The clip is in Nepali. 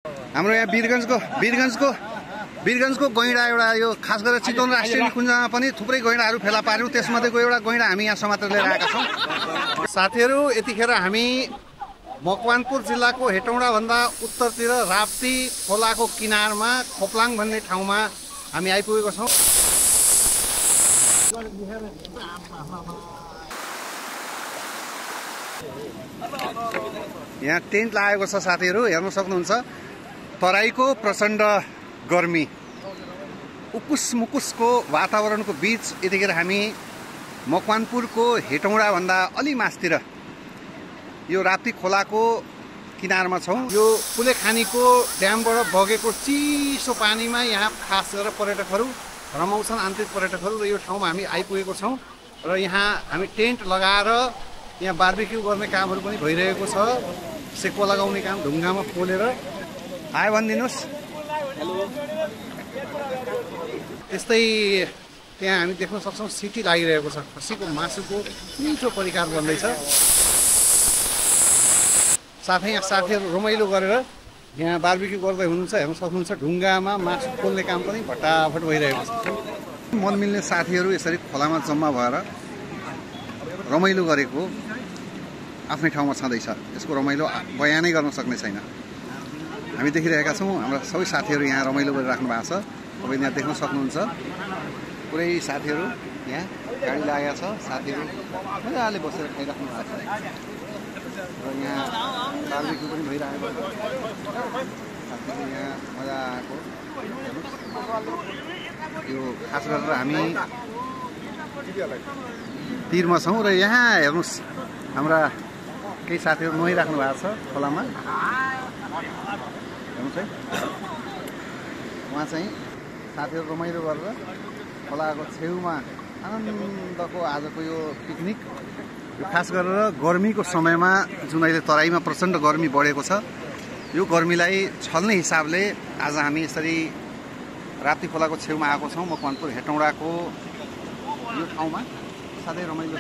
हाम्रो यहाँ वीरगञ्जको गैंडा एउटा यो खास गरेर चितवन राष्ट्रिय निकुञ्जमा पनि थुप्रै गैंडाहरू फेला पार्यौं। त्यसमध्येको एउटा गैंडा हामी यहाँ समातेर लिएर आएका छौं। साथीहरू, यतिखेर हामी मकवानपुर जिल्लाको हेटौँडा भन्दा उत्तरतिर राप्ती खोलाको किनारमा खोप्लाङ भन्ने ठाउँमा हामी आइपुगेको छौं। यहाँ टेन्ट लागेको छ साथीहरू, हेर्न सक्नुहुन्छ। तराईको प्रचण्ड गर्मी, उकुस मुकुसको वातावरणको बीच यतिखेर हामी मकवानपुरको हेटौँडा भन्दा अलि मास्तिर यो राप्ती खोलाको किनारमा छौं। यो पुलेखानीको ड्यामबाट बगेको चिसो पानीमा यहाँ खास गरेर पर्यटकहरू रमाउँछन्, आन्तरिक पर्यटकहरू। र यो ठाउँमा हामी आइपुगेको छौं र यहाँ हामी टेन्ट लगाएर यहाँ बार्बिक्यू गर्ने कामहरू पनि भइरहेको छ। सेको लगाउने काम ढुङ्गामा पोलेर। हाय भनिदिनुहोस्। त्यस्तै त्यहाँ हामी देख्न सक्छौं सिटी लागिरहेको छ। खसीको मासुको मिठो परिकार बन्दैछ। साथै यहाँ साथीहरू रमाइलो गरेर यहाँ बार्बिक्यू गर्दै हुनुहुन्छ। हेर्न सक्नुहुन्छ ढुङ्गामा मासु पोल्ने काम पनि फटाफट भइरहेको छ। मन मिल्ने साथीहरू यसरी खोलामा जम्मा भएर रमाइलो गरेको आफ्नै ठाउँमा छँदैछ। यसको रमाइलो बयानै गर्न सक्ने छैन। हामी देखिरहेका छौं हाम्रा सबै साथीहरू यहाँ रमाइलो गरिराख्नु भएको छ। तपाईले यहाँ देख्न सक्नुहुन्छ। पुरै साथीहरू यहाँ गाडी लागेको छ। साथीहरू मजाले बसेर खाइराख्नु भएको छ र यहाँ बार्बिक्यू पनि भइरहेको छ। साथीहरू यहाँ मजाको यो खास गरेर हामी तीरमा छौं र यहाँ हेर्नुस् हाम्रा केही साथीहरू नुहाइराख्नु भएको छ खोलामा। हेर्नुहोस् है, उहाँ चाहिँ साथीहरू रमाइलो गरेर खोलाको छेउमा आनन्दको आजको यो पिकनिक। यो खास गरेर गर्मीको समयमा जुन अहिले तराईमा प्रचण्ड गर्मी बढेको छ, यो गर्मीलाई छल्ने हिसाबले आज हामी यसरी राप्ती खोलाको छेउमा आएको छौं। मकवानपुर हेटौँडाको यो ठाउँमा साह्रै रमाइलो छ।